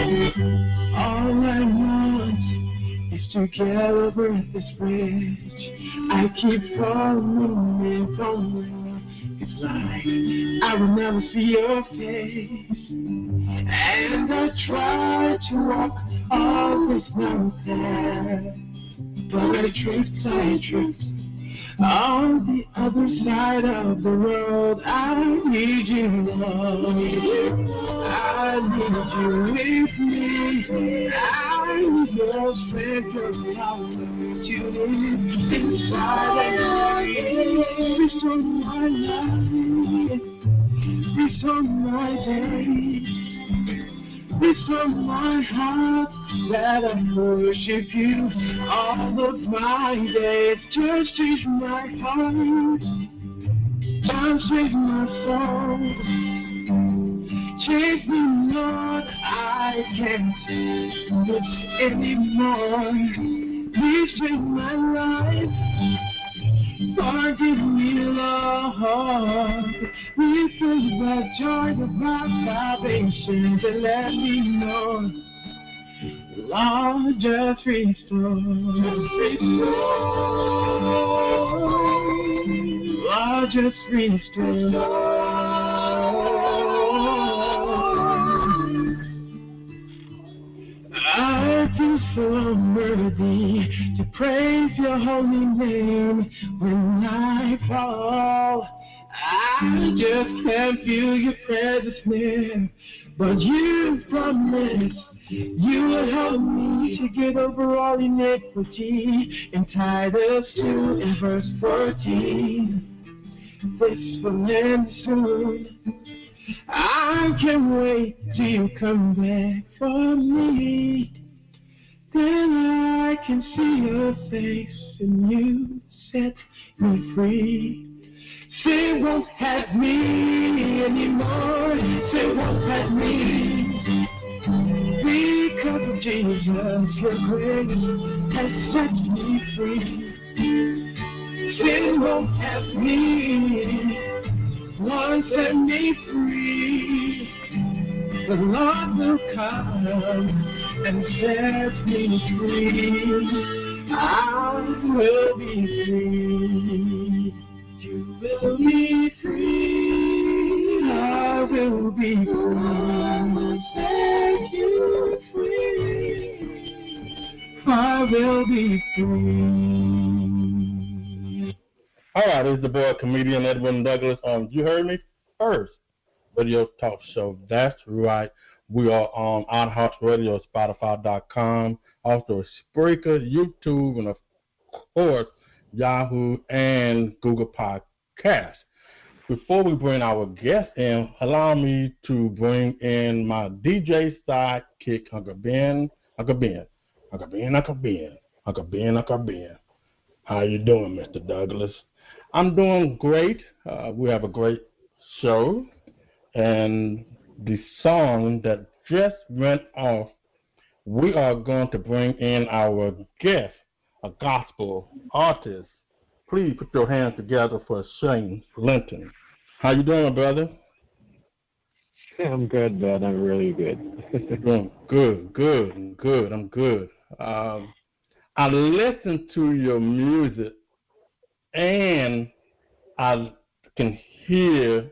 All I want is to get over this bridge. I keep falling and falling. It's like I will never see your face. And I try to walk all this mountain, but I tripped. On the other side of the road, I need you, love. I need you with me. I need your strength, your power to live inside of me. Restore my life, restore my days, restore my heart, that I worship you all of my days. Just change my heart, just change my soul. Change me, Lord, I can't do it anymore. Please change my life, forgive me, Lord. Refill the joy of my salvation to let me know, Lord, just restore. Lord, just restore. I feel so worthy to praise your holy name when I fall. I just can't feel your presence near, but you promised you will help me to get over all iniquity. In Titus 2 and verse 14, this will end soon. I can't wait till you come back for me. Then I can see your face and you set me free. Sin won't have me anymore. Sin won't have me. Because of Jesus, your grace has set me free. Sin won't have me. Lord, set me free. The Lord will come and set me free. I will be free. You will be free. I will be free. Set you free. I will be free. All right, it's the boy, Comedian Edwin Douglas on Uheardme First Radio Talk Show. That's right. We are on iHeartRadio, Spotify.com, also Spreaker, YouTube, and of course, Yahoo and Google Podcasts. Before we bring our guest in, allow me to bring in my DJ sidekick, Uncle Ben. How you doing, Mr. Douglas? I'm doing great. We have a great show, and the song that just went off, we are going to bring in our guest, a gospel artist. Please put your hands together for Shane Lynton. How you doing, brother? I'm good, man. I'm really good. Good. I'm good. I listened to your music, and I can hear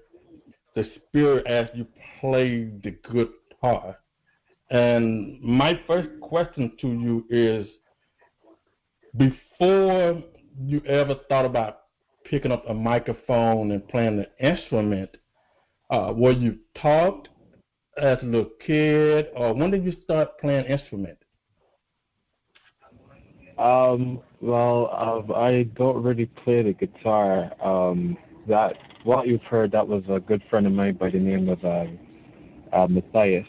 the spirit as you play the guitar. And my first question to you is, before you ever thought about picking up a microphone and playing the instrument, were you taught as a little kid, or when did you start playing instrument? Well, I don't really play the guitar. That what you've heard, that was a good friend of mine by the name of Matthias.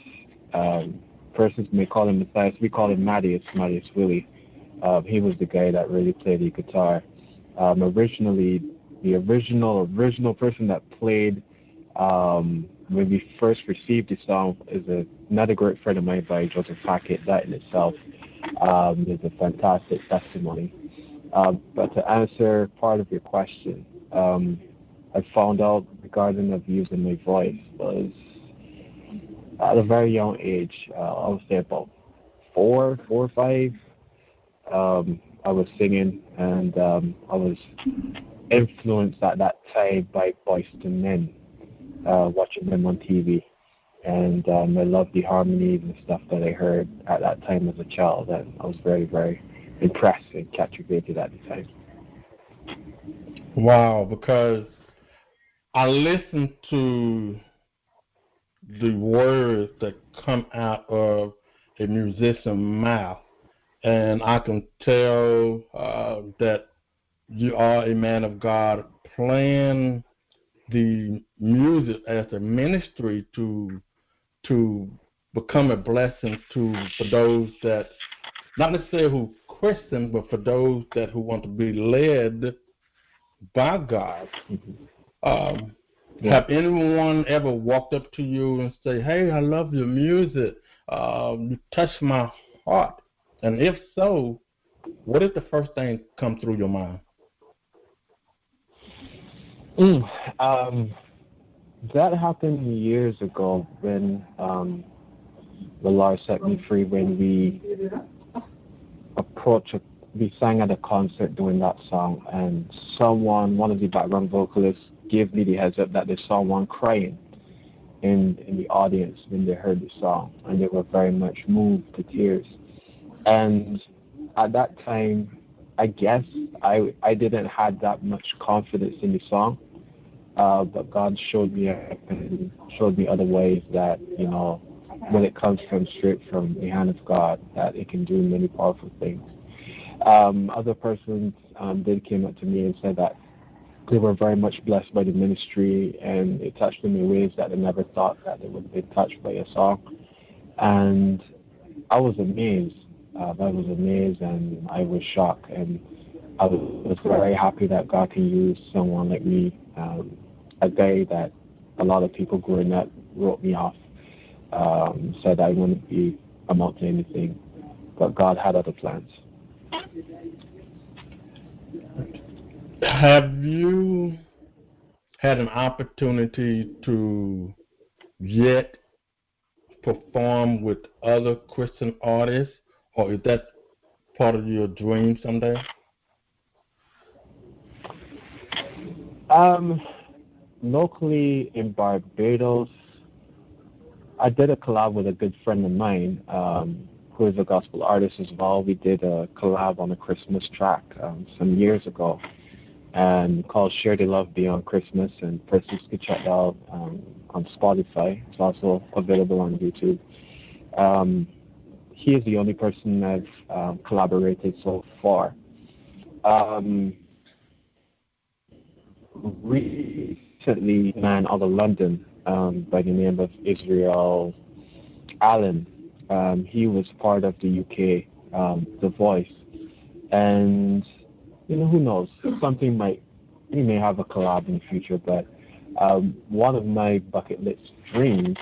Persons may call him Matthias. We call him Mattias Willie. He was the guy that really played the guitar. Originally, the original person that played when we first received the song is another great friend of mine by Joseph Hackett. That in itself is a fantastic testimony. But to answer part of your question, I found out regarding of using my voice was At a very young age, I would say about four or five, I was singing, and I was influenced at that time by Boyz II Men, watching them on TV. And I loved the harmonies and stuff that I heard at that time as a child, and I was very, very impressed and captivated at the time. Wow, because I listened to the words that come out of a musician's mouth, and I can tell that you are a man of God playing the music as a ministry to become a blessing for those that, not necessarily who Christian, but for those that who want to be led by God. Have anyone ever walked up to you and say, "Hey, I love your music. You touch my heart"? And if so, what is the first thing come through your mind? That happened years ago when the Lord set me free, when we we sang at a concert doing that song, and one of the background vocalists, gave me the heads up that they saw someone crying in the audience when they heard the song, and they were very much moved to tears. And at that time, I guess I didn't have that much confidence in the song, but God showed me other ways that, when it comes straight from the hand of God, that it can do many powerful things. Other persons did came up to me and said that they were very much blessed by the ministry, and it touched them in ways that they never thought that they would be touched by a song. And I was amazed. And I was shocked, and I was very happy that God can use someone like me, a guy that a lot of people growing up wrote me off, said I wouldn't be amount to anything, but God had other plans. Have you had an opportunity to yet perform with other Christian artists, or is that part of your dream someday? Locally in Barbados, I did a collab with a good friend of mine, who is a gospel artist as well. We did a collab on a Christmas track some years ago, and called Share the Love Beyond Christmas, and persons could check it out on Spotify. It's also available on YouTube. He is the only person I've collaborated so far. Recently, a man out of London by the name of Israel Allen, he was part of the UK The Voice, and who knows, he may have a collab in the future, but one of my bucket list dreams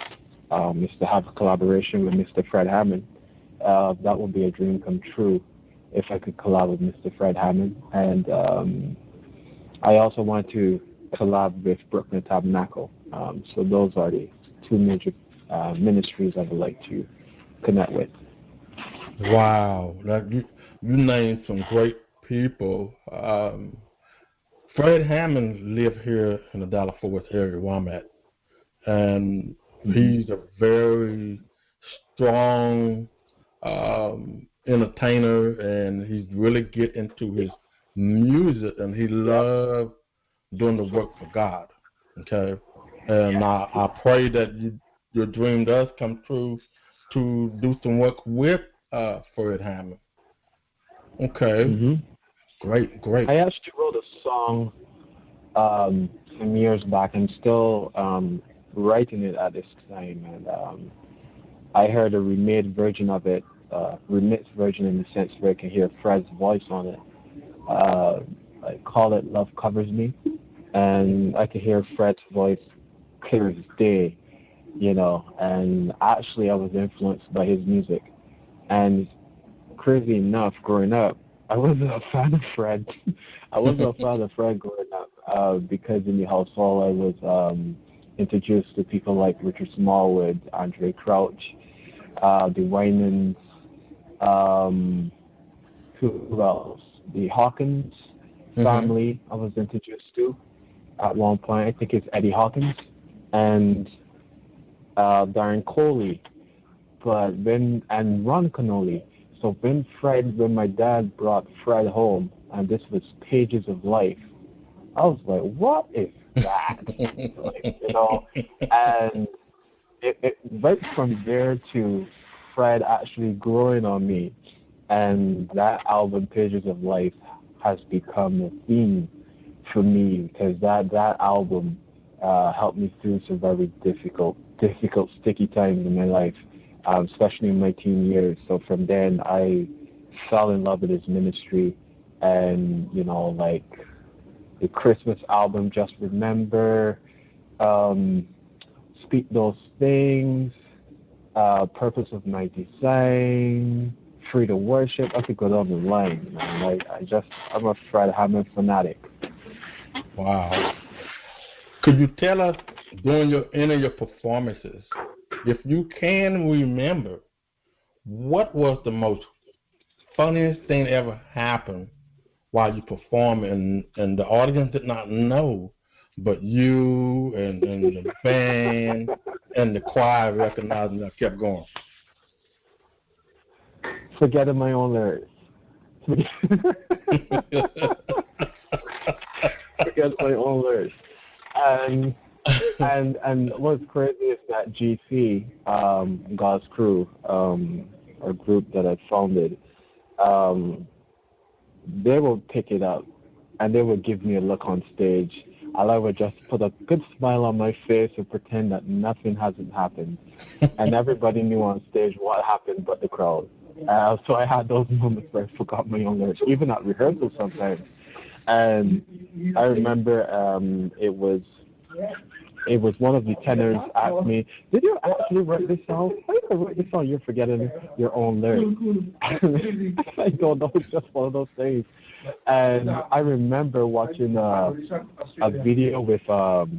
is to have a collaboration with Mr. Fred Hammond. That would be a dream come true if I could collab with Mr. Fred Hammond. And I also want to collab with Brooklyn Tabernacle. So those are the two major ministries I would like to connect with. Wow, you named some great people. Fred Hammond lived here in the Dallas-Fort Worth area where I'm at, and he's a very strong entertainer, and he's really get into his music, and he loves doing the work for God. Okay, and I pray that your dream does come true to do some work with Fred Hammond. Okay. Great. I actually wrote a song some years back. I'm still writing it at this time, and I heard a remade version of it, remixed version in the sense where I can hear Fred's voice on it. I call it Love Covers Me, and I can hear Fred's voice clear as day, and actually I was influenced by his music. And crazy enough, growing up, I wasn't a fan of Fred. I wasn't a fan of Fred growing up because in the household I was introduced to people like Richard Smallwood, Andre Crouch, the Winans, who else? The Hawkins family I was introduced to at one point. I think it's Eddie Hawkins and Darren Coley, and Ron Canoli. So when my dad brought Fred home, and this was Pages of Life, I was like, what is that? And it went from there to Fred actually growing on me, and that album, Pages of Life, has become a theme for me because that album helped me through some very difficult, sticky times in my life, especially in my teen years. So from then, I fell in love with his ministry, and like the Christmas album, Just Remember, Speak Those Things, Purpose of My Design, Free to Worship. I could go down the line, man. Like I'm a Fred Hammond fanatic. Wow. Could you tell us during any of your performances, if you can remember, what was the most funniest thing that ever happened while you performed and the audience did not know, but you and the band and the choir recognized and kept going? Forgetting my own lyrics. Forget my own lyrics. And what's crazy is that GC, God's Crew, a group that I founded, they will pick it up and they would give me a look on stage. I would just put a good smile on my face and pretend that nothing hasn't happened. And everybody knew on stage what happened but the crowd. So I had those moments where I forgot my own lyrics, even at rehearsal sometimes. And I remember it was one of the tenors asked me, "Did you actually write this song? Why did you write this song? You're forgetting your own lyrics." I don't know, it's just one of those things. And I remember watching a video with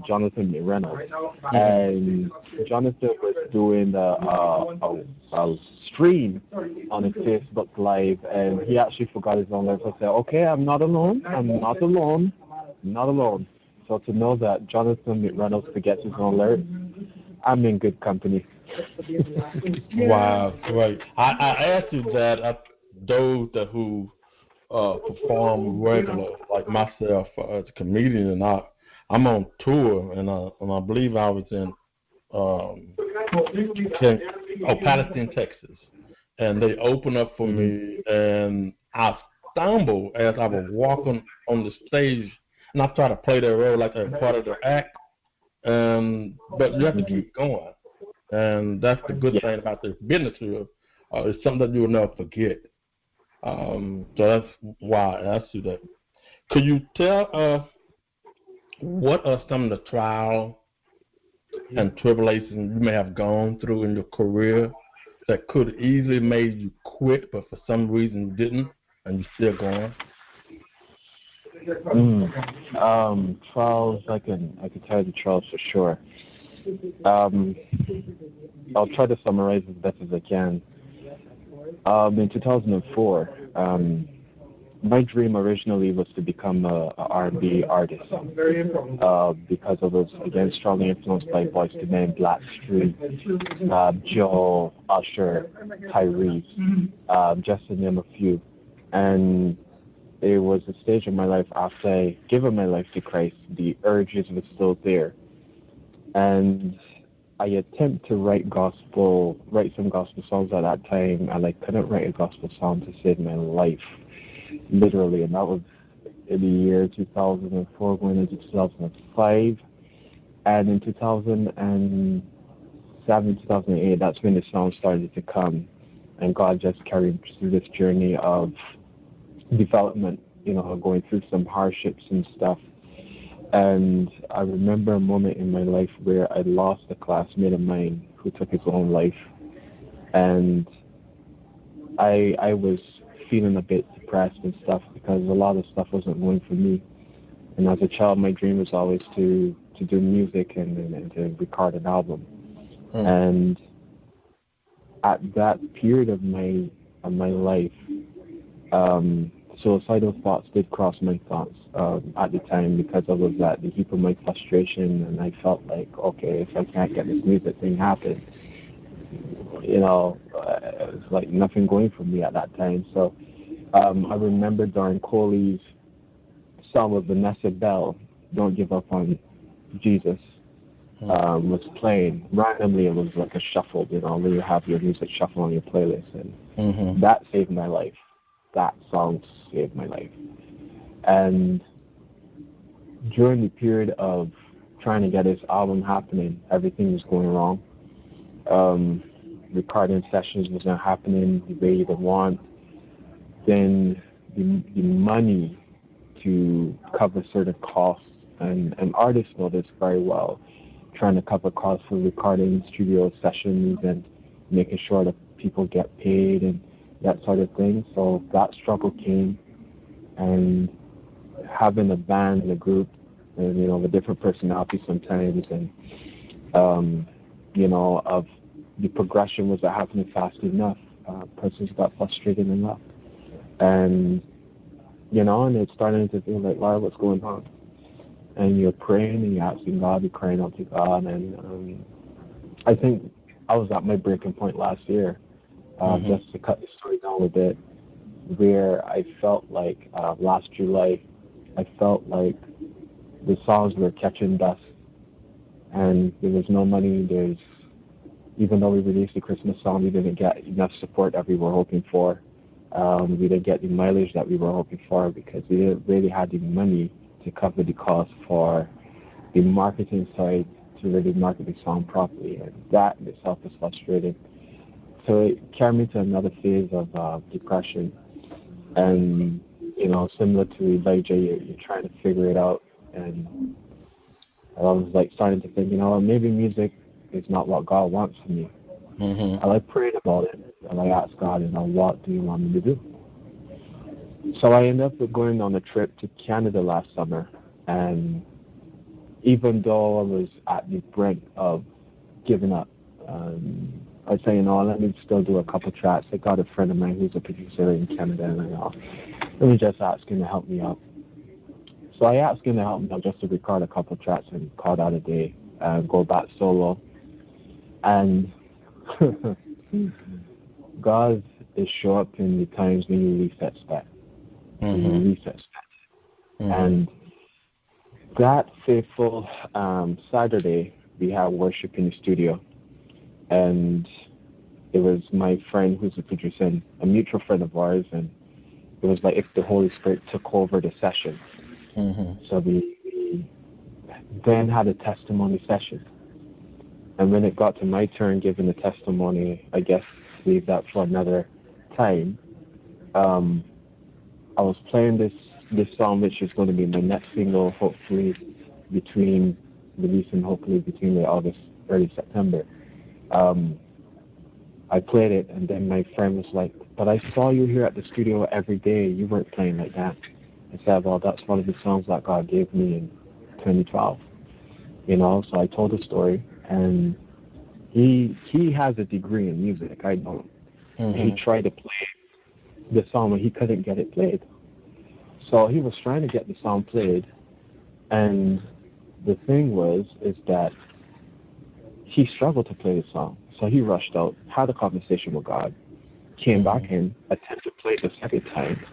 Jonathan McReynolds, and Jonathan was doing a stream on his Facebook Live, and he actually forgot his own lyrics. I said, "Okay, I'm not alone. I'm not alone. I'm not alone." So to know that Jonathan McReynolds forgets his own lyrics, I'm in good company. Wow, great. I asked you that those who perform regular, like myself, as a comedian, and I'm on tour, and I believe I was in Palestine, Texas, and they opened up for me, and I stumbled as I was walking on the stage. And I try to play that role like a part of the act, but you have to keep going. And that's the good thing about this business here. It's something that you will never forget. So that's why I asked you that. Could you tell us what are some of the trials and tribulations you may have gone through in your career that could easily made you quit, but for some reason you didn't, and you're still going? Trials, I can tell you the trials for sure. I'll try to summarize as best as I can. In 2004, my dream originally was to become a R&B artist because I was, again, strongly influenced by Boyz II Men, Blackstreet, Joe, Usher, Tyrese, just to name a few. And it was a stage in my life after I given my life to Christ, the urges were still there. And I attempt to write some gospel songs at that time, and I couldn't write a gospel song to save my life, literally. And that was in the year 2004 going into 2005. And in 2007, 2008, that's when the songs started to come. And God just carried me through this journey of development, going through some hardships and stuff. And I remember a moment in my life where I lost a classmate of mine who took his own life. And I was feeling a bit depressed and stuff because a lot of stuff wasn't going for me. And as a child, my dream was always to do music and to record an album. And at that period of my life, suicidal thoughts did cross my thoughts at the time, because I was at the heap of my frustration, and I felt like, okay, if I can't get this music thing happen, it was like nothing going for me at that time. So I remember during Coley's song with Vanessa Bell, "Don't Give Up on Jesus," was playing randomly. It was like a shuffle, where you have your music shuffle on your playlist, and that saved my life. That song saved my life. And during the period of trying to get this album happening, everything was going wrong. Recording sessions was not happening the way you would want. Then the money to cover certain costs, and artists know this very well, trying to cover costs for recording studio sessions and making sure that people get paid and that sort of thing. So that struggle came, and having a band and a group, and with different personalities sometimes, and of the progression was not happening fast enough. Persons got frustrated enough, and and it's starting to feel like, Lord, what's going on? And you're praying and you're asking God, you're crying out to God, and I think I was at my breaking point last year. Just to cut the story down a bit, where I felt like last July, I felt like the songs were catching dust, and there was no money. Even though we released the Christmas song, we didn't get enough support that we were hoping for. We didn't get the mileage that we were hoping for, because we didn't really have the money to cover the cost for the marketing side to really market the song properly, and that in itself is frustrating. So it carried me to another phase of depression, and similar to Elijah, you're trying to figure it out, and I was like starting to think, maybe music is not what God wants for me. I prayed about it, and I asked God, what do you want me to do? So I ended up going on a trip to Canada last summer, and even though I was at the brink of giving up, I say, let me still do a couple tracks. I got a friend of mine who's a producer in Canada, and let me just ask him to help me out. So I asked him to help me out just to record a couple tracks and call that a day, and go back solo. And God is show up in the times when you least expect. And that fateful Saturday, we had worship in the studio. And it was my friend who's a producer, and a mutual friend of ours, and it was like if the Holy Spirit took over the session. So we then had a testimony session. And when it got to my turn giving the testimony, I guess leave that for another time, I was playing this song, which is going to be my next single, hopefully between the August, early September. I played it, and then my friend was like, but I saw you here at the studio every day. You weren't playing like that. I said, well, that's one of the songs that God gave me in 2012. So I told the story, and he has a degree in music. I don't. He tried to play the song, and he couldn't get it played. So he was trying to get the song played, and the thing is that he struggled to play the song. So he rushed out, had a conversation with God, came back in, attempted to play the second time.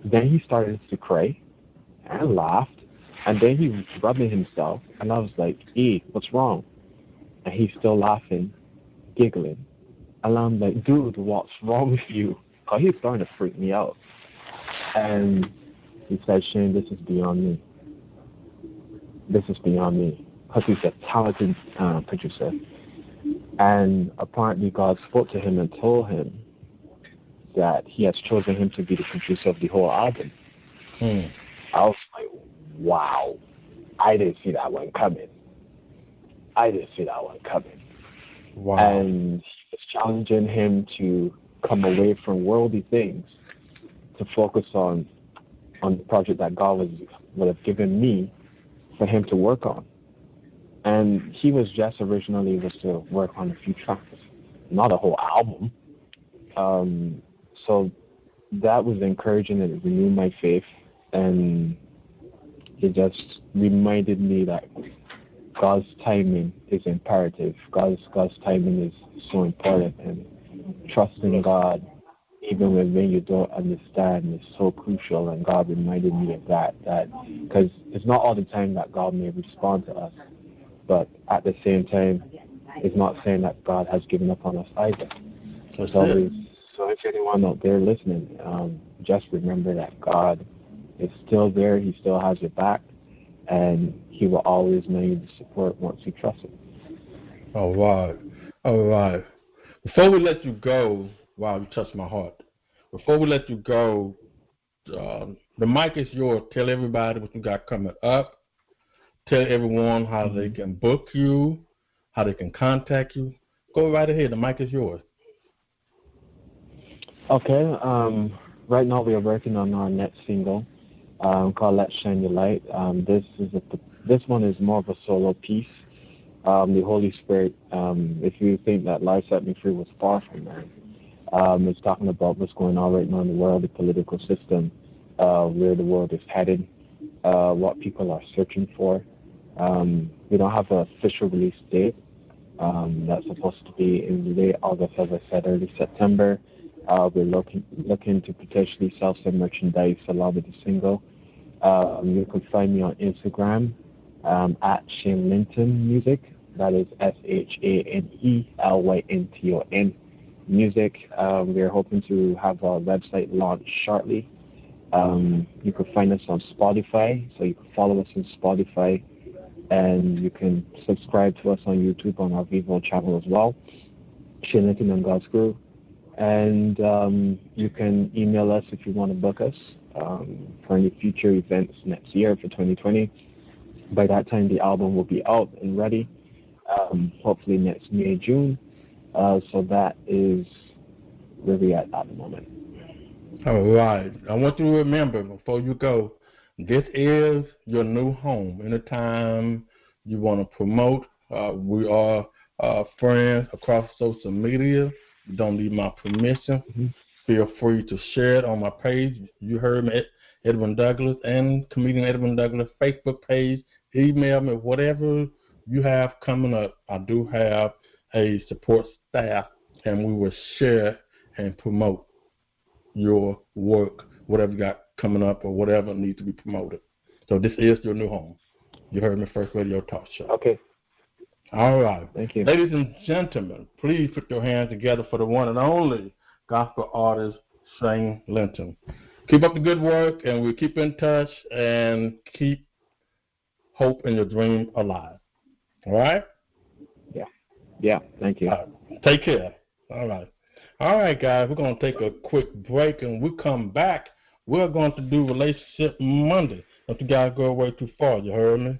Then he started to cry and laughed, and then he was rubbing himself, and I was like, what's wrong? And he's still laughing, giggling. And I'm like, dude, what's wrong with you? Oh, he's starting to freak me out. And he said, Shane, this is beyond me. This is beyond me. Because he's a talented producer. And apparently God spoke to him and told him that he has chosen him to be the producer of the whole album. I was like, wow. I didn't see that one coming. Wow. And he was challenging him to come away from worldly things to focus on the project that God would have given me for him to work on. And he was just originally was to work on a few tracks, not a whole album. So that was encouraging and it renewed my faith, and it just reminded me that God's timing is imperative. God's timing is so important, and trusting God even when you don't understand is so crucial. And God reminded me of that because it's not all the time that God may respond to us, but at the same time, it's not saying that God has given up on us either. So if anyone out there listening, just remember that God is still there. He still has your back, and He will always know you to support once you trust Him. All right. Before we let you go, wow, you touched my heart. Before we let you go, the mic is yours. Tell everybody what you got coming up. Tell everyone how they can book you, how they can contact you. Go right ahead. The mic is yours. Okay. Right now we are working on our next single called "Let's Shine Your Light." This one is more of a solo piece. The Holy Spirit. If you think that "Life Set Me Free" was far from that, it's talking about what's going on right now in the world, the political system, where the world is headed, what people are searching for. We don't have an official release date. That's supposed to be in late August, as I said, early September. We're looking to potentially sell some merchandise along with the single. You can find me on Instagram at Shane Lynton Music. That is ShaneLynton Music. We're hoping to have our website launched shortly. You can find us on Spotify, so you can follow us on Spotify, and you can subscribe to us on YouTube on our Vivo channel as well, Shane Lynton and God's Crew. And you can email us if you want to book us for any future events next year for 2020. By that time, the album will be out and ready, hopefully next May, June. So that is where we're at the moment. All right. I want you to remember before you go, this is your new home. Anytime you want to promote, we are friends across social media. You don't need my permission. Mm-hmm. Feel free to share it on my page. You heard me, Edwin Douglas, and Comedian Edwin Douglas Facebook page. Email me, whatever you have coming up. I do have a support staff, and we will share and promote your work, whatever you got coming up or whatever needs to be promoted. So this is your new home. You heard me, First Radio Talk Show. Okay. All right. Thank you. Ladies and gentlemen, please put your hands together for the one and only gospel artist, Shane Lynton. Keep up the good work, and we'll keep in touch and keep hope and your dream alive. All right? Yeah, thank you. Take care. All right, guys, we're going to take a quick break, and we come back. We're going to do Relationship Monday. Don't you guys go away too far, you heard me?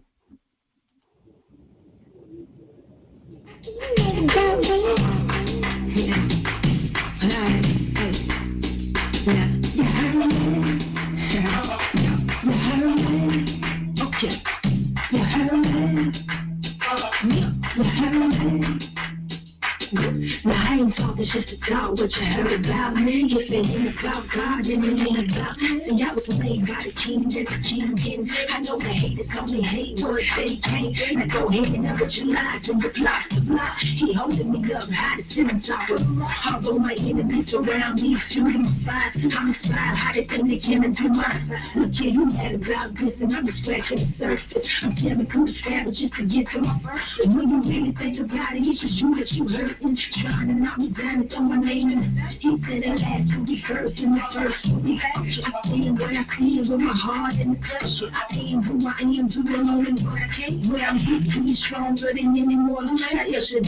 Now I ain't talking just to talk what you heard about me. If it ain't about God, then it ain't about me. See, I was made by the king, just a king. I know the haters only hate words they can't. Now go ahead and put your lies and your plots to block. He holding me up high to sit on top of him. Although my enemies surround me, shooting spies. I'm inspired how they think they can into my side. Look here, you mad about this and I'm scratching the surface. I'm telling through the savage just to get to my first. And when you really think about it, it's just you that you hurting. Trying to knock me down and throw my name in it. He said the last will be first and the first will be last. I see him what I see with my heart and the touch. I am who I am, doing only what I can. Where I'm hit to be stronger than any more. I just said,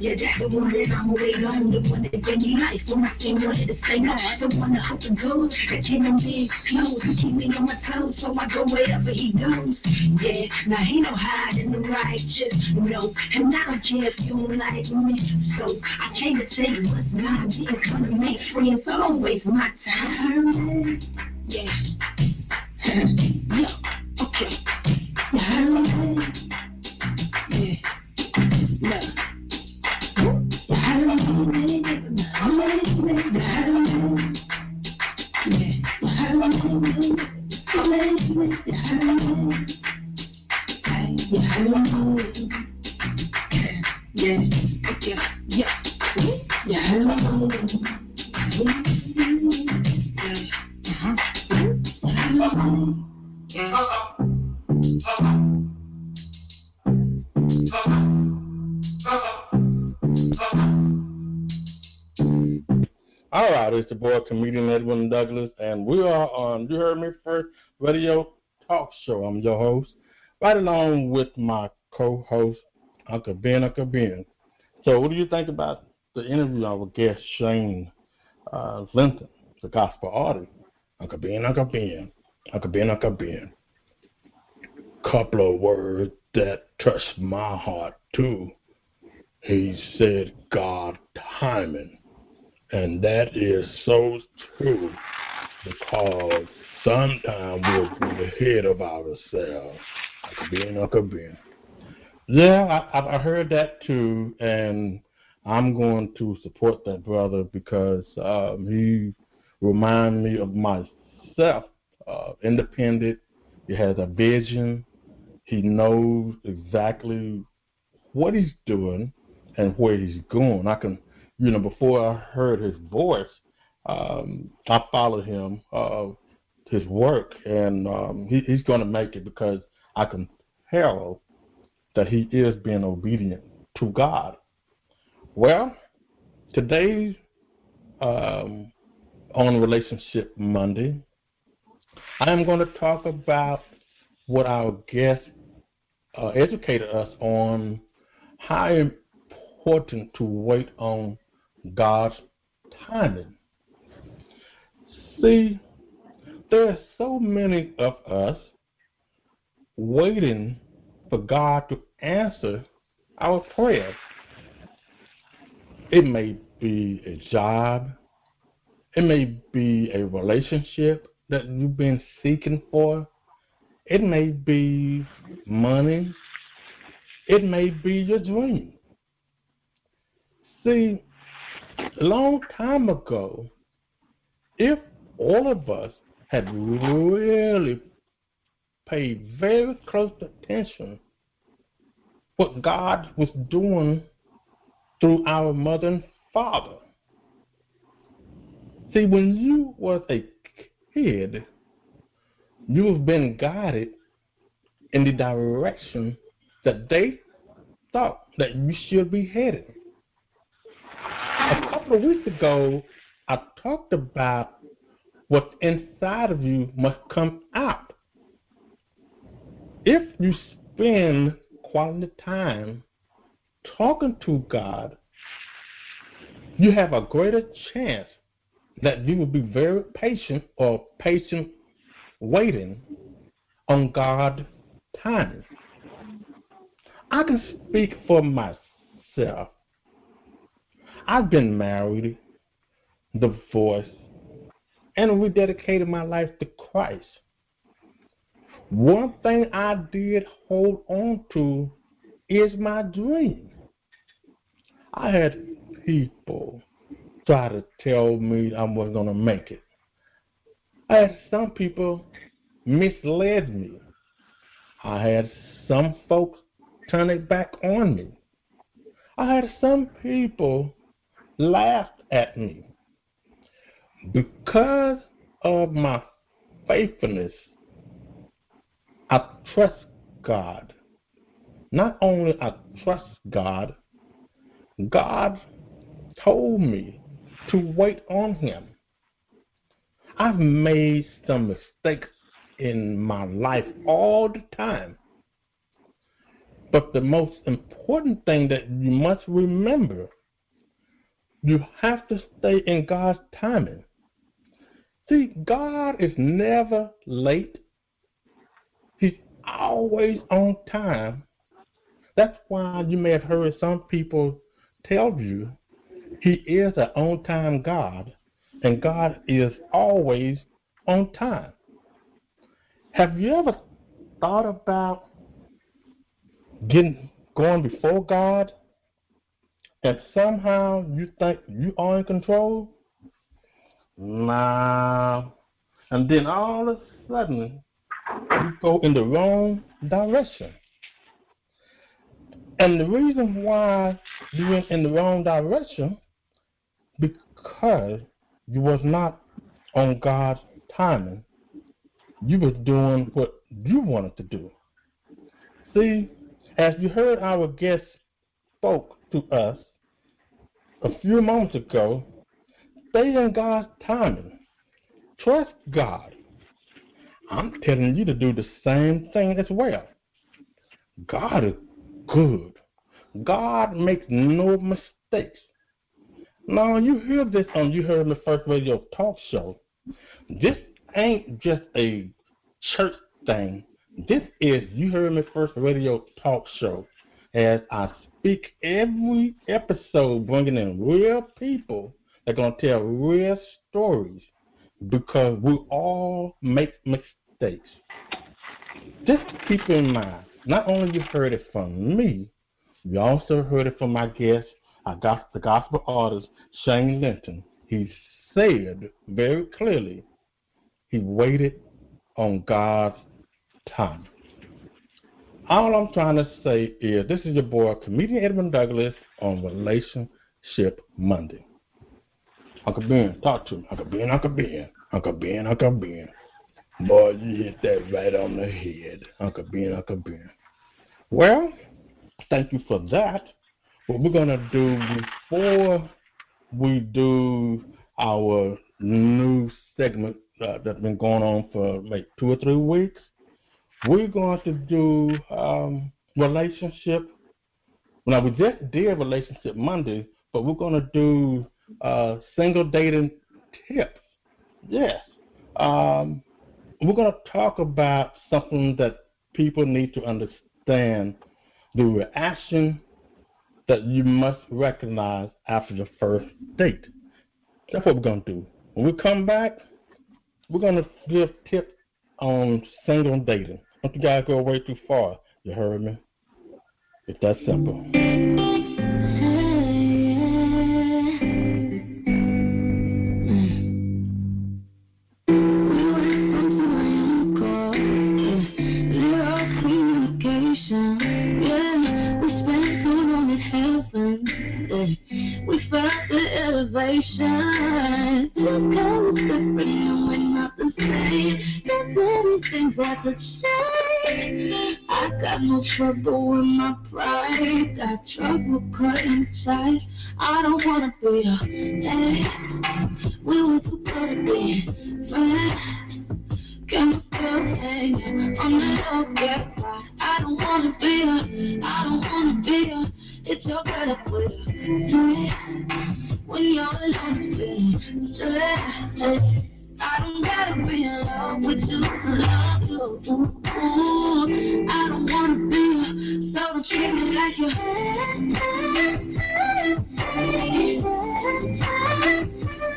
yeah, that's the one that I'm waiting on. The one that bring me life when I can't want it to say no. The one that hope and goes. I can't be close. He keep me on my toes, so I go wherever he goes. Yeah, now he no hiding the righteous, no. And I don't care if you don't like me. So I came to tell you what's not being gonna make friends, so don't waste my time. Yeah. Yeah. Okay. All right, it's the boy, Comedian Edwin Douglas, and we are on You Heard Me First Radio Talk Show. I'm your host, right along with my co-host, Uncle Ben. So what do you think about the interview of our guest, Shane Lynton, the gospel artist? Uncle Ben. Couple of words that touched my heart, too. He said, God timing. And that is so true, because sometimes we're ahead of ourselves. Uncle Ben. Yeah, I heard that too, and I'm going to support that brother because he reminds me of myself. Independent, he has a vision, he knows exactly what he's doing and where he's going. I can, before I heard his voice, I followed him, his work, and he's going to make it because I can tell that he is being obedient to God. Well, today, on Relationship Monday, I am going to talk about what our guest educated us on, how important to wait on God's timing. See, there are so many of us waiting for God to answer our prayers. It may be a job. It may be a relationship that you've been seeking for. It may be money. It may be your dream. See, a long time ago, if all of us had really paid very close attention what God was doing through our mother and father. See, when you was a kid, you've been guided in the direction that they thought that you should be headed. A couple of weeks ago, I talked about what's inside of you must come out. If you spend quality time talking to God, you have a greater chance that you will be very patient or patient waiting on God's timing. I can speak for myself. I've been married, divorced, and rededicated my life to Christ. One thing I did hold on to is my dream. I had people try to tell me I wasn't going to make it. I had some people misled me. I had some folks turn it back on me. I had some people laugh at me. Because of my faithfulness, I trust God. Not only I trust God, God told me to wait on Him. I've made some mistakes in my life all the time. But the most important thing that you must remember, you have to stay in God's timing. See, God is never late. He's always on time. That's why you may have heard some people tell you He is an on-time God, and God is always on time. Have you ever thought about going before God and somehow you think you are in control? Nah. And then all of a sudden, you go in the wrong direction. And the reason why you went in the wrong direction, because you was not on God's timing. You was doing what you wanted to do. See, as you heard our guest spoke to us a few moments ago, stay in God's timing. Trust God. I'm telling you to do the same thing as well. God is good. God makes no mistakes. Now, you hear this on Uheardme First Radio Talk Show. This ain't just a church thing. This is Uheardme First Radio Talk Show. As I speak every episode, bringing in real people that are going to tell real stories, because we all make mistakes. Just keep in mind, not only you heard it from me, you also heard it from my guest, the gospel artist, Shane Lynton. He said very clearly he waited on God's time. All I'm trying to say is this is your boy, Comedian Edwin Douglas, on Relationship Monday. Uncle Ben, talk to me. Uncle Ben. Boy, you hit that right on the head. Uncle Ben. Well, thank you for that. What we're going to do before we do our new segment that's been going on for like 2 or 3 weeks, we're going to do relationship. Now, we just did Relationship Monday, but we're going to do single dating tips. Yes. We're going to talk about something that people need to understand, the reaction that you must recognize after the first date. That's what we're going to do. When we come back, we're going to give tips on single dating. Don't you guys go way too far. You heard me? It's that simple. We found the elevation. Just 'cause it's different and we're not the same. There's many things that could change. I got no trouble with my pride. Got trouble cutting ties. I don't wanna be a we were too good to be friends. Got my girl hanging on the low, get right. I don't wanna be a it's your better with when you're alone, feeling stressed. I don't gotta be in love with you to love you. Ooh, I don't wanna be a so don't treat me like you.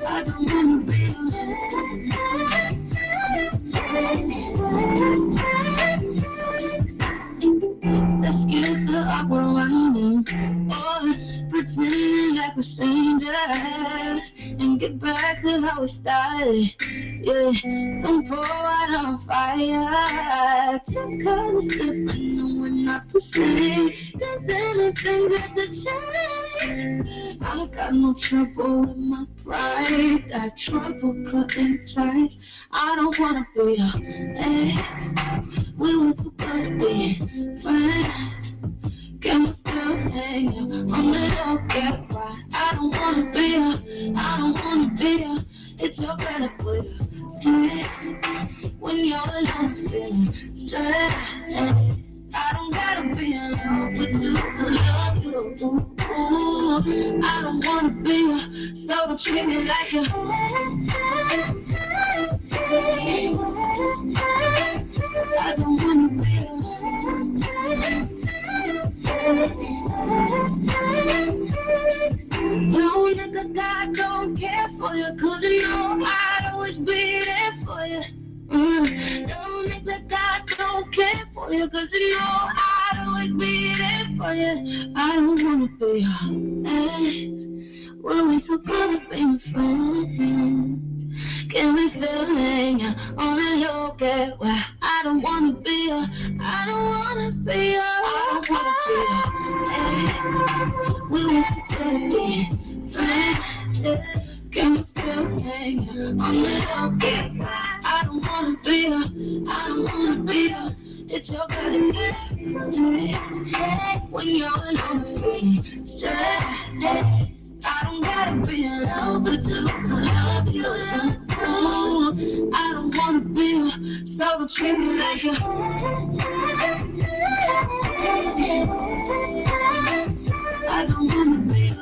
I don't wanna be let's get the awkward running, or pretending like we're strangers, and get back to how we started. Yeah, don't pour out on fire. Just 'cause it's different and we're not the same. There's anything that could change. I got no trouble with my pride. Got trouble cutting ties. I don't wanna be a we were too good to be friends. Got my girl hanging on the low, get right. I don't wanna be a it's your better with when you're alone, feeling stressed. I don't gotta be in love with you to love you. Ooh, I don't wanna be a so don't treat me like you. I don't wanna be a no nigga God don't care for you, 'cause you know I'd always be there for you. No nigga God don't care for you, 'cause you know I'd always be there for you. I don't wanna be when we so good at being friends. I'm in love. I don't wanna be her. It's your body when you're alone with me. I don't gotta be in love with you. Love you. I don't wanna be her, so treat me like you. I don't wanna be her.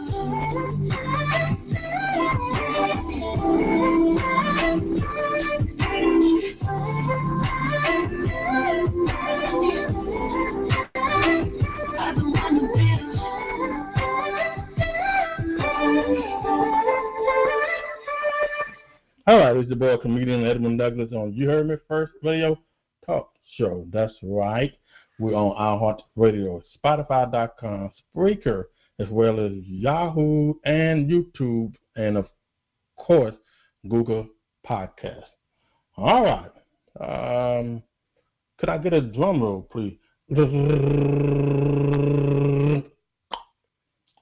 All right, it's the boy, Comedian Edwin Douglas on Uheardme First Radio Talk Show. That's right. We're on iHeartRadio, Spotify.com, Spreaker, as well as Yahoo and YouTube, and of course, Google Podcast. All right. Could I get a drum roll, please?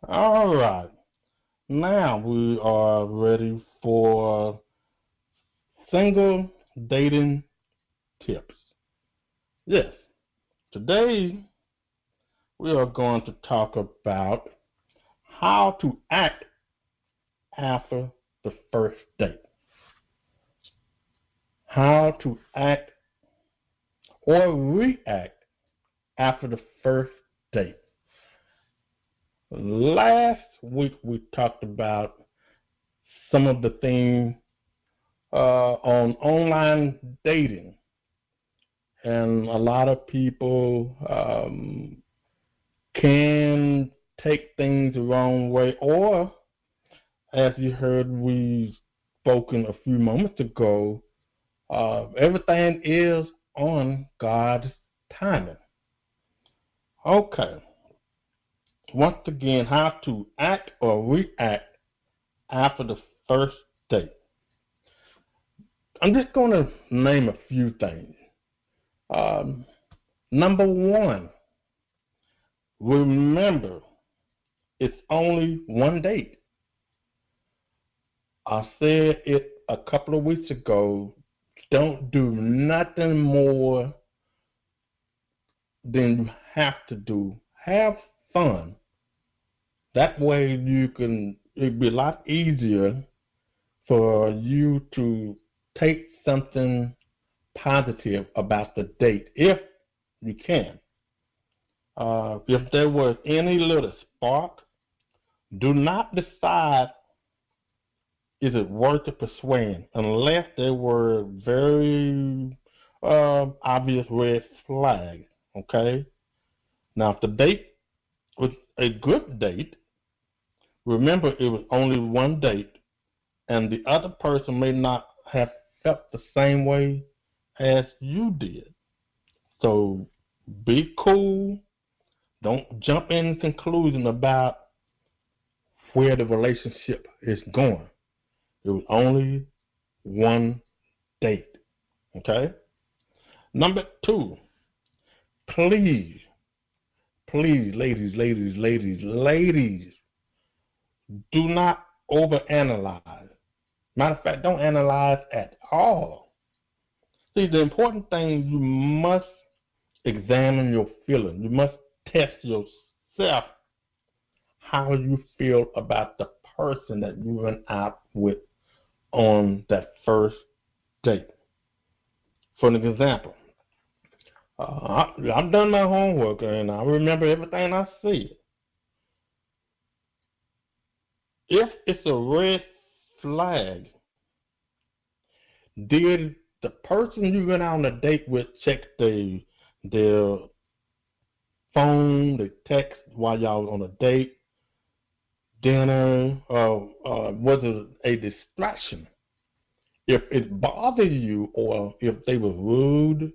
All right. Now we are ready for single dating tips. Yes. Today we are going to talk about how to act after the first date. How to act or react after the first date. Last week we talked about some of the things on online dating, and a lot of people can take things the wrong way, or as you heard we spoken a few moments ago, everything is on God's timing. Okay. Once again, how to act or react after the first date. I'm just going to name a few things. Number one, remember, it's only one date. I said it a couple of weeks ago. Don't do nothing more than you have to do. Have fun. That way it'd be a lot easier for you to take something positive about the date, if you can. If there was any little spark, do not decide is it worth the persuasion unless there were very obvious red flags. Okay? Now, if the date was a good date, remember it was only one date, and the other person may not have felt the same way as you did. So be cool. Don't jump in conclusion about where the relationship is going. It was only one date. Okay? Number two, please, ladies, do not overanalyze. Matter of fact, don't analyze at all. See, the important thing, you must examine your feelings. You must test yourself how you feel about the person that you went out with on that first date. For an example, I've done my homework and I remember everything I see. If it's a red flag, did the person you went out on a date with check their phone, the text while y'all on a date, dinner, was it a distraction? If it bothered you, or if they were rude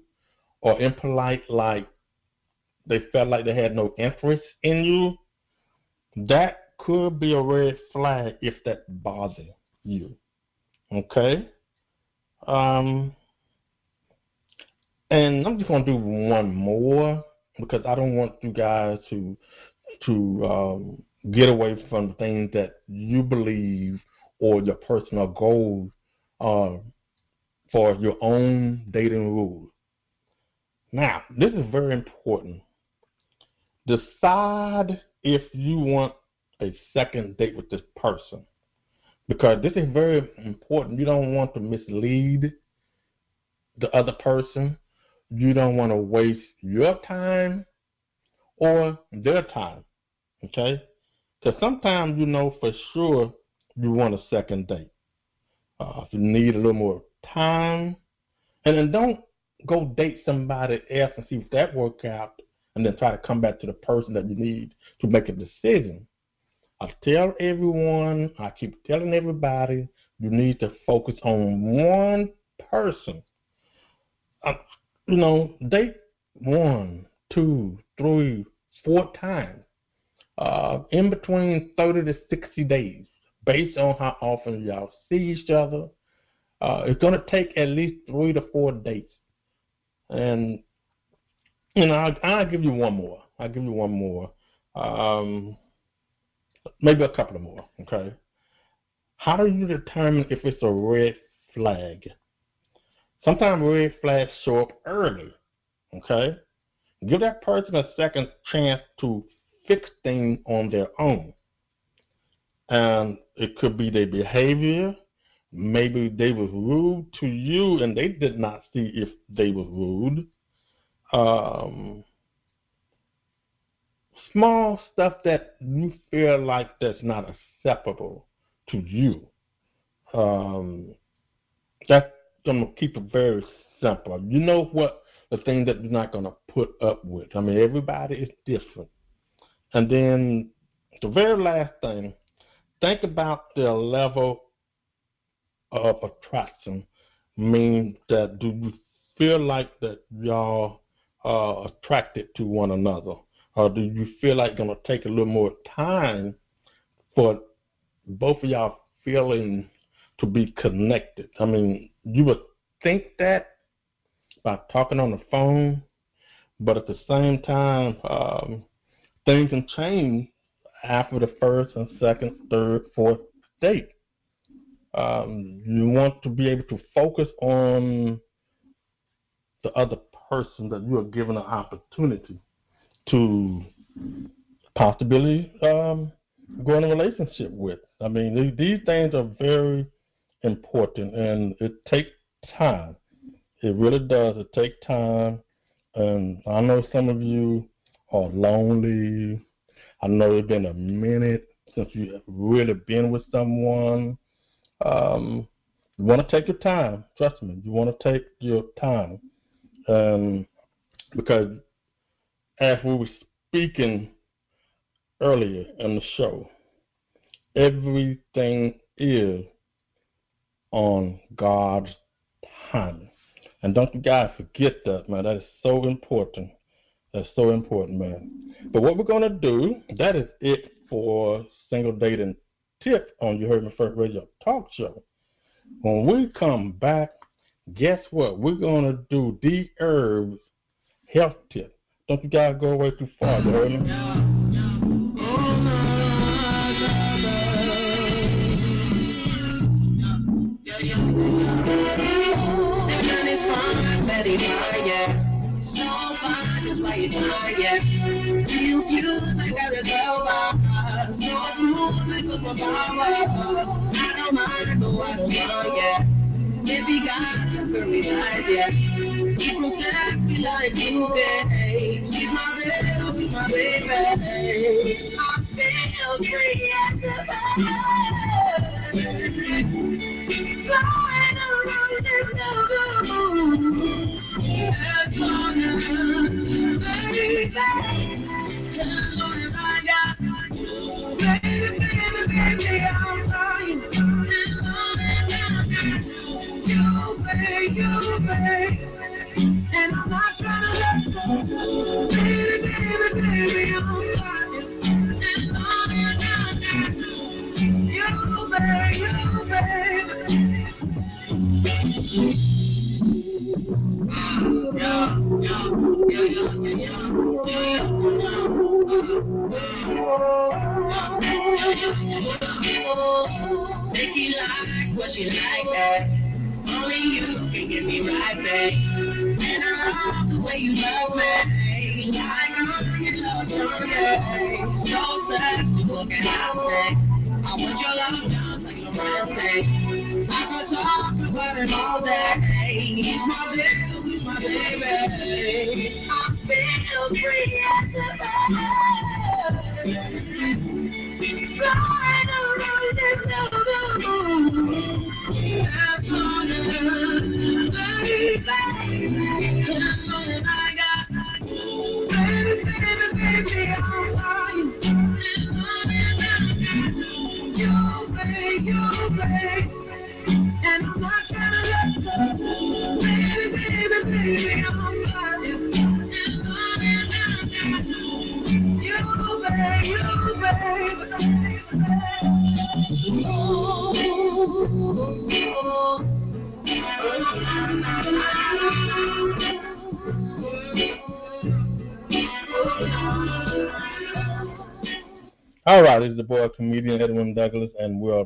or impolite, like they felt like they had no interest in you, that could be a red flag if that bothers you. Okay? And I'm just going to do one more because I don't want you guys to get away from things that you believe or your personal goals for your own dating rules. Now, this is very important. Decide if you want a second date with this person, because this is very important. You don't want to mislead the other person. You don't want to waste your time or their time, okay? Because sometimes you know for sure you want a second date. If you need a little more time, and then don't go date somebody else and see if that works out, and then try to come back to the person that you need to make a decision. I tell everyone, I keep telling everybody, you need to focus on one person. Date 1, 2, 3, 4 times in between 30 to 60 days, based on how often y'all see each other. It's going to take at least 3 to 4 dates. And, I'll give you one more. Maybe a couple of more, okay? How do you determine if it's a red flag? Sometimes red flags show up early, okay? Give that person a second chance to fix things on their own. And it could be their behavior. Maybe they was rude to you and they did not see if they was rude. Small stuff that you feel like that's not acceptable to you. That's going to keep it very simple. You know what the thing that you're not going to put up with. I mean, everybody is different. And then the very last thing, think about their level of attraction. Means that do you feel like that y'all are attracted to one another? Or do you feel like it's going to take a little more time for both of y'all feeling to be connected? I mean, you would think that by talking on the phone, but at the same time, things can change after the first and second, third, fourth date. You want to be able to focus on the other person that you are given an opportunity to possibly go in a relationship with. I mean, these things are very important, and it takes time. It really does. It takes time. And I know some of you are lonely. I know it's been a minute since you have really been with someone. You want to take your time. Trust me. You want to take your time. Because as we were speaking earlier in the show, everything is on God's timing. And don't you guys forget that, man. That is so important. That's so important, man. But what we're going to do, that is it for Single Dating Tip on Uheardme First Radio Talk Show. When we come back, guess what? We're going to do Dherbs Health Tip. Don't you guys go away too far, you heard me? If he got a very nice, yeah. He protects me like you did. She's my little, she's my baby. I feel free at the back. Flying around in the moon. As long as, baby, as long as I got you. Baby, baby, baby, I'm trying. As long as I got you, baby, and I'm not trying to let go. Baby, baby, baby, I'm trying. As long as I got you, baby, Make you like what you like that. Only you can get me right back. And I love the way you love me. I know you love me. No sex, what can I say? I want your love just like your birthday. I could talk about it all day. He's my baby, he's my baby. I feel free as a bird. Flying around the moon. That's all the baby. That's all I got. Baby, baby, baby, I'm lying. You, babe, and I'm not gonna let go. Baby, baby, baby, I'm lying. You, All right, it's the boy, Comedian Edwin Douglas, and we're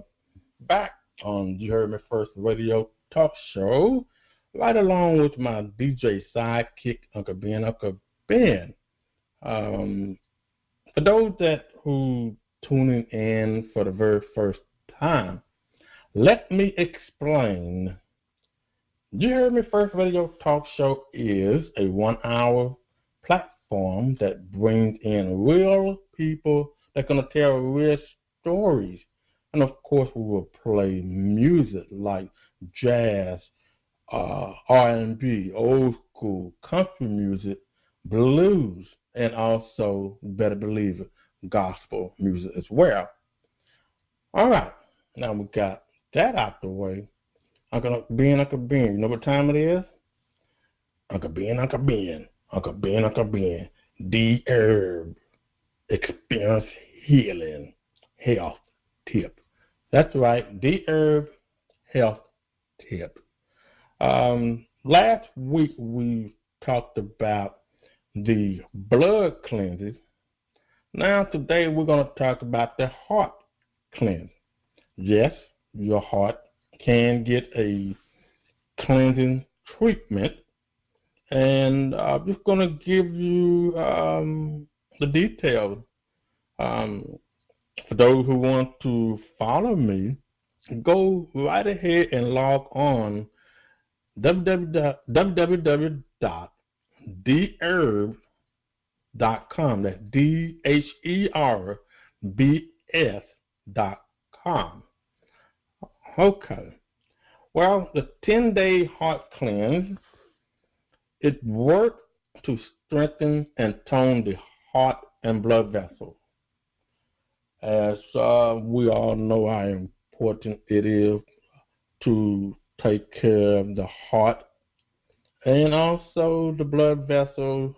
back on You Heard Me First radio talk show, right along with my DJ sidekick, Uncle Ben. Uncle Ben, for those who tuning in for the very first time, let me explain. You Heard Me First radio talk show is a 1-hour platform that brings in real people that's going to tell real stories. And, of course, we will play music like jazz, R&B, old school, country music, blues, and also, better believe it, gospel music as well. All right. Now we got that out the way. Uncle Ben, you know what time it is? Uncle Ben, Dherbs. Experience healing health tip. That's right, Dherbs health tip. Last week we talked about the blood cleansing. Now today we're going to talk about the heart cleanse. Yes, your heart can get a cleansing treatment, and I'm just going to give you the details. For those who want to follow me, go right ahead and log on www.dherbs.com. That's DHERBS.com. Okay. Well, the 10-day heart cleanse, it works to strengthen and tone the heart and blood vessels. As we all know how important it is to take care of the heart and also the blood vessels,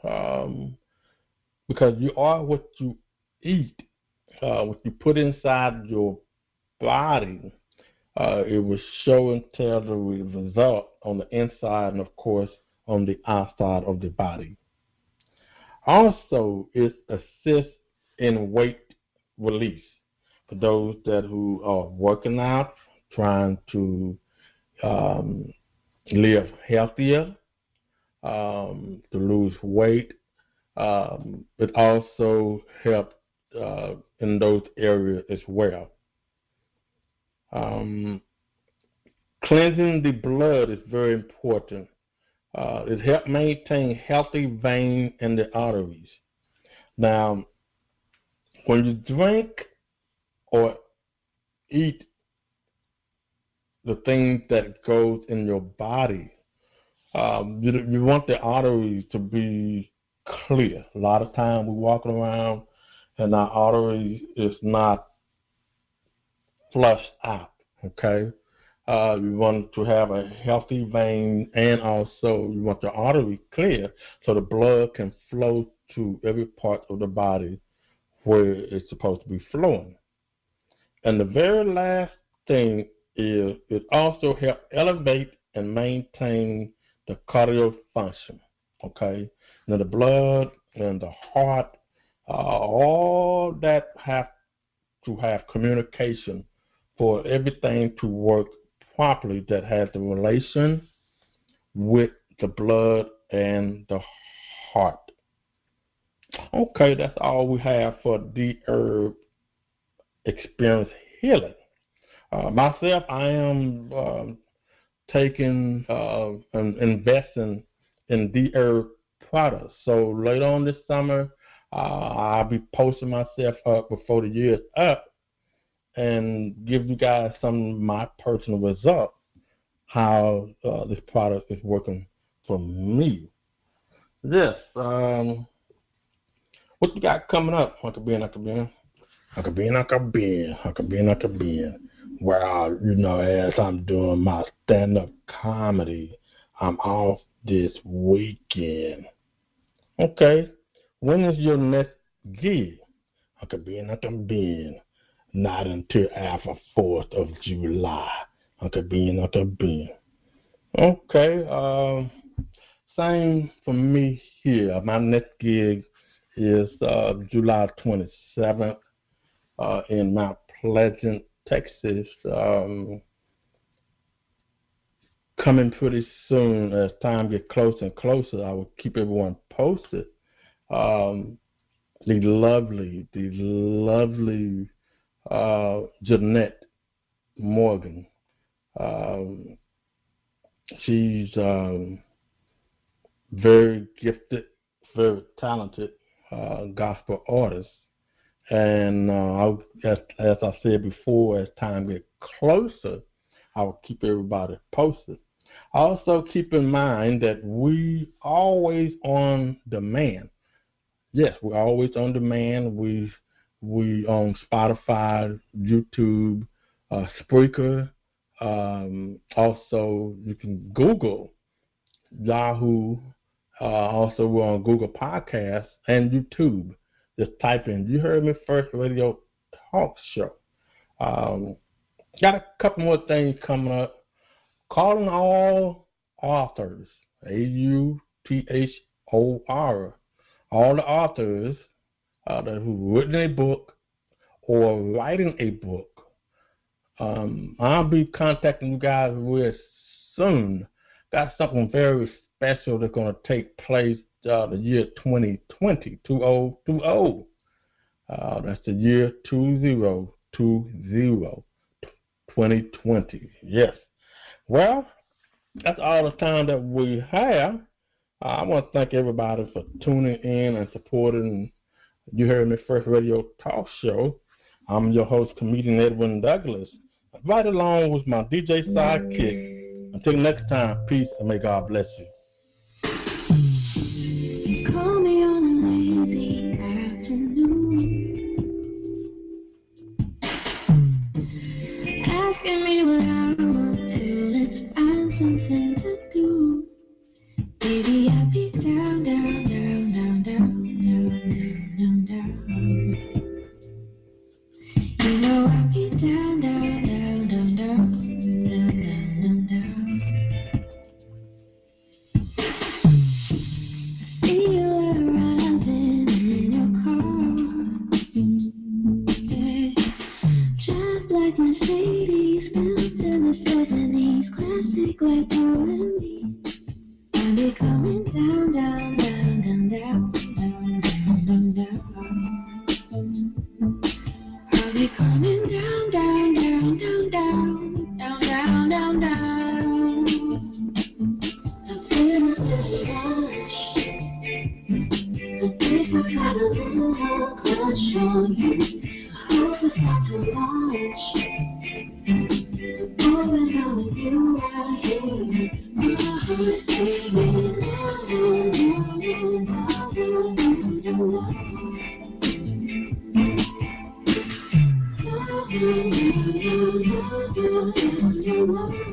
because you are what you eat, what you put inside your body. It will show and tell the result on the inside and, of course, on the outside of the body. Also, it assists in weight release for those who are working out, trying to live healthier, to lose weight. It also helps in those areas as well. Cleansing the blood is very important. It helps maintain healthy veins in the arteries. Now, when you drink or eat the things that goes in your body, you want the arteries to be clear. A lot of times we're walking around and our arteries is not flushed out, okay? You want to have a healthy vein, and also you want the artery clear so the blood can flow to every part of the body where it's supposed to be flowing. And the very last thing is it also helps elevate and maintain the cardiac function, okay? Now the blood and the heart, all that have to have communication for everything to work properly that has the relation with the blood and the heart. Okay, that's all we have for Dherbs Experience Healing. Myself, I am taking and investing in Dherbs products. So later on this summer, I'll be posting myself up before the year's up and give you guys some of my personal results, how this product is working for me. Yes, what you got coming up, Uncle Ben? Well, you know, as I'm doing my stand-up comedy, I'm off this weekend. Okay, when is your next gig? Uncle Ben, not until after 4th of July. Uncle Ben. Okay, same for me here. My next gig is July 27th in Mount Pleasant, Texas. Coming pretty soon. As time gets closer and closer, I will keep everyone posted. The lovely Jeanette Morgan. She's very gifted, very talented gospel artist. And as I said before, as time gets closer, I will keep everybody posted. Also, keep in mind that we always on demand. Yes, we're always on demand. We on Spotify, YouTube, Spreaker. Also, you can Google Yahoo. Also, we're on Google Podcasts and YouTube. Just type in Uheardme First Radio Talk Show. Got a couple more things coming up. Calling all authors, AUTHOR, all the authors who've written a book or writing a book. I'll be contacting you guys real soon. Got something very special that's going to take place the year 2020, 2020. That's the year 2020. Yes. Well, that's all the time that we have. I want to thank everybody for tuning in and supporting Uheardme First Radio Talk Show. I'm your host, Comedian Edwin Douglas, right along with my DJ sidekick. Until next time, peace and may God bless you. Call me on a lazy afternoon, asking me what I want to. Let's find something to do. Baby, I'll be down, down, down, down, down, down, down, down, down. You know I'll be down, down, down, down, down, down, down, down, down. See you arriving in your car, yeah. Just like Mercedes, built in the 70s, classic like you and me. I'll be coming down, down, down, down, down, down, down, down, down. I'll be coming down, down, down, down, down, down, down, down, down. I feel my rush. I think I've got a little crush on you. I hope it's not too much. Moving on with you right here. My heart's beating loud,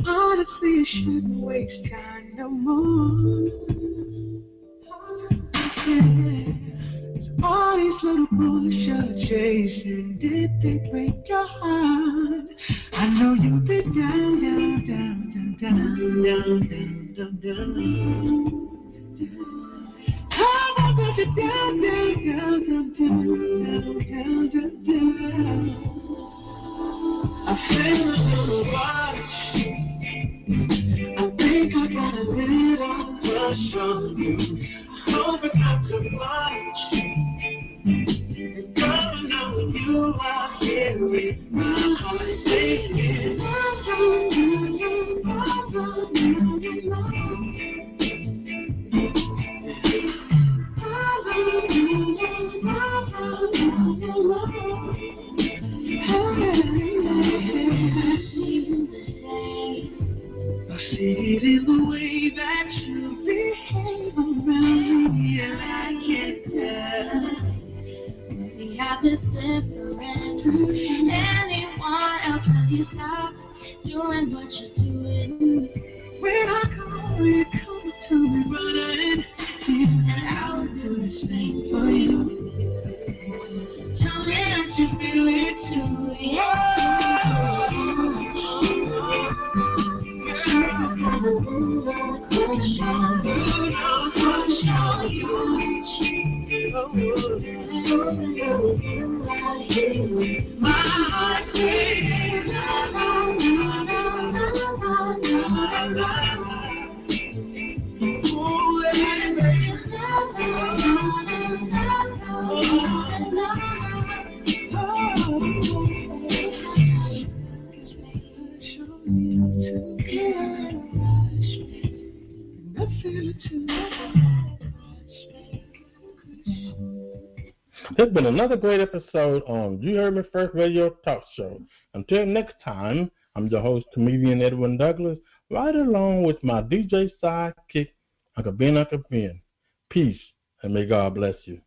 honestly, you shouldn't waste time no more. Yeah. All these little boys you're chasing, did they break your heart? I know you've been down, down, down, down, down, down, down, down, down. put you down, down, down, down, down, down, down, down. I feel a little watch. I think I got a little crush on you. I hope it's not too much. Come know you are here with my heart singing. I see it in the way that you behave around me, and I can't tell. We have this different from anyone else. When you stop doing what you're doing, When I call, you come to me running, and I'll do the same for you. tell me that you feel it too. This has been another great episode on You Heard Me First Radio Talk Show. Until next time, I'm your host, Comedian Edwin Douglas, right along with my DJ sidekick, Uncle Ben. Peace, and may God bless you.